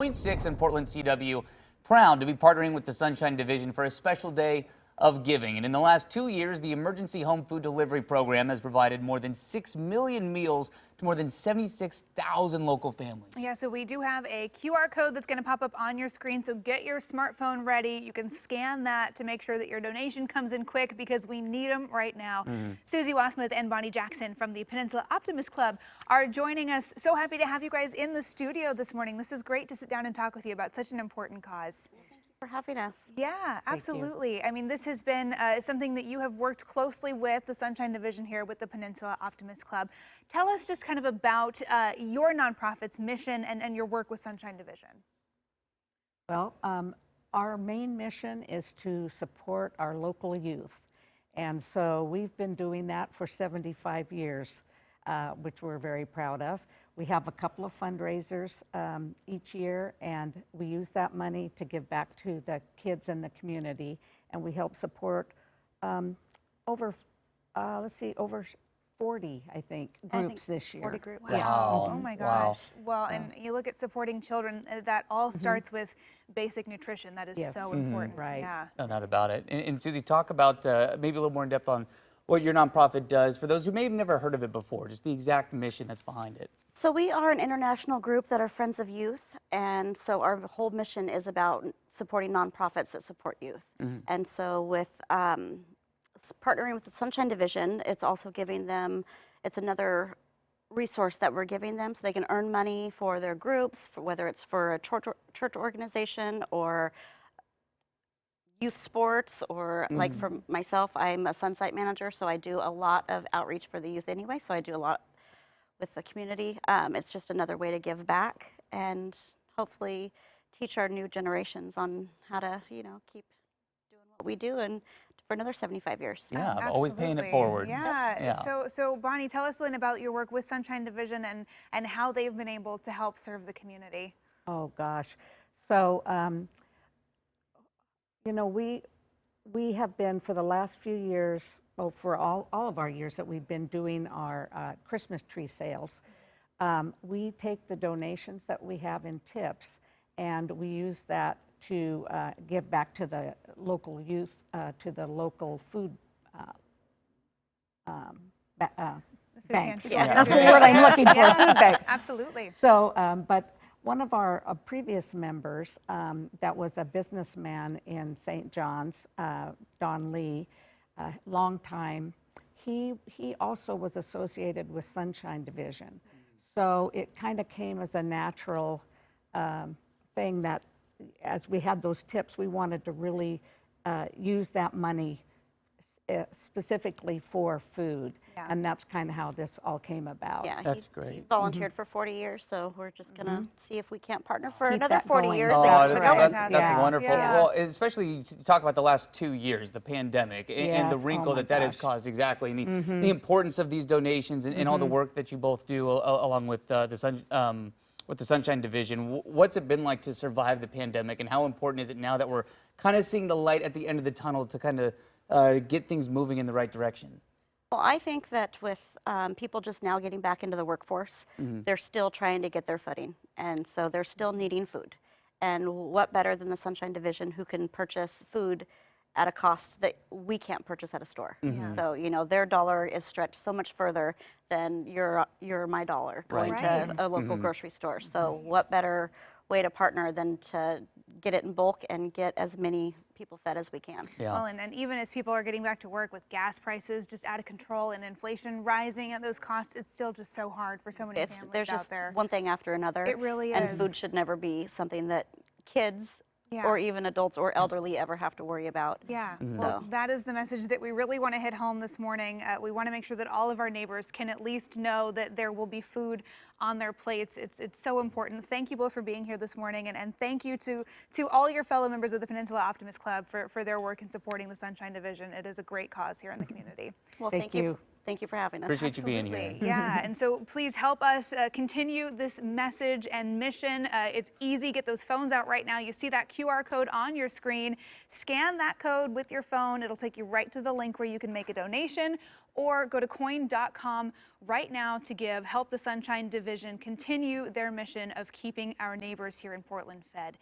Point 6 in Portland CW, proud to be partnering with the Sunshine Division for a special day of giving. And in the last 2 years, the Emergency Home Food Delivery Program has provided more than 6 million meals to more than 76,000 local families. Yeah, so we do have a QR code that's going to pop up on your screen, so get your smartphone ready. You can scan that to make sure that your donation comes in quick because we need them right now. Susie Wasmuth and Bonnie Jackson from the Peninsula Optimist Club are joining us. So happy to have you guys in the studio this morning. This is great to sit down and talk with you about such an important cause. For having us. Yeah, absolutely. I mean, this has been something that you have worked closely with the Sunshine Division here with the Peninsula Optimist Club. Tell us just kind of about your nonprofit's mission and your work with Sunshine Division. Well, our main mission is to support our local youth. And so we've been doing that for 75 years, which we're very proud of. We have a couple of fundraisers each year, and we use that money to give back to the kids in the community. And we help support over 40, I think, groups this year. 40 groups. Wow. Oh my Wow. gosh. Well, and you look at supporting children, that all starts with basic nutrition. That is so important. Right. Yeah. No doubt about it. And Susie, talk about maybe a little more in depth on what your nonprofit does for those who may have never heard of it before, just the exact mission that's behind it. So we are an international group that are Friends of Youth, and so our whole mission is about supporting nonprofits that support youth. And so with partnering with the Sunshine Division, it's also giving them, it's another resource that we're giving them so they can earn money for their groups, for whether it's for a church organization or youth sports, or like for myself, I'm a Sunsite manager, so I do a lot of outreach for the youth anyway, so I do a lot with the community. It's just another way to give back and hopefully teach our new generations on how to, you know, keep doing what we do and for another 75 years. Yeah, always paying it forward. Yeah. So Bonnie, tell us, Lynn, about your work with Sunshine Division and how they've been able to help serve the community. Oh, gosh. So, you know, we have been for the last few years, well, for all of our years that we've been doing our Christmas tree sales, we take the donations that we have in tips and we use that to give back to the local youth, to the local food banks. pantry. Yeah, that's the word I'm looking for, food banks. Absolutely. So, but one of our previous members that was a businessman in St. John's, Don Lee, long time, he also was associated with Sunshine Division. So it kind of came as a natural thing that as we had those tips, we wanted to really use that money specifically for food. Yeah. And that's kind of how this all came about. Yeah, That's he great. volunteered for 40 years, so we're just gonna see if we can't partner for Keep another that 40 going. years. Oh, to Oh, keep it going. that's Yeah. wonderful. Yeah. Well, especially you talk about the last 2 years, the pandemic, and the Yes. wrinkle Oh my that has gosh. caused, exactly, and the importance of these donations and all the work that you both do along with the Sunshine Division. What's it been like to survive the pandemic, and how important is it now that we're kind of seeing the light at the end of the tunnel to kind of get things moving in the right direction? Well, I think that with people just now getting back into the workforce, they're still trying to get their footing, and so they're still needing food. And what better than the Sunshine Division, who can purchase food at a cost that we can't purchase at a store. So, you know, their dollar is stretched so much further than your my dollar going Right. to a local grocery store. So what better way to partner than to get it in bulk and get as many people fed as we can. Yeah. Well, and even as people are getting back to work with gas prices just out of control and inflation rising at those costs, it's still just so hard for so many families There's out just there. one thing after another. It really And is. food should never be something that kids Yeah. or even adults or elderly ever have to worry about. Yeah, well, that is the message that we really want to hit home this morning. We want to make sure that all of our neighbors can at least know that there will be food on their plates. It's so important. Thank you both for being here this morning, and thank you to all your fellow members of the Peninsula Optimist Club for their work in supporting the Sunshine Division. It is a great cause here in the community. Well, Thank you. Thank you for having us. Appreciate you being here. Absolutely, yeah. And so please help us continue this message and mission. It's easy. Get those phones out right now. You see that QR code on your screen. Scan that code with your phone. It'll take you right to the link where you can make a donation, or go to KOIN.com right now to give. Help the Sunshine Division continue their mission of keeping our neighbors here in Portland fed.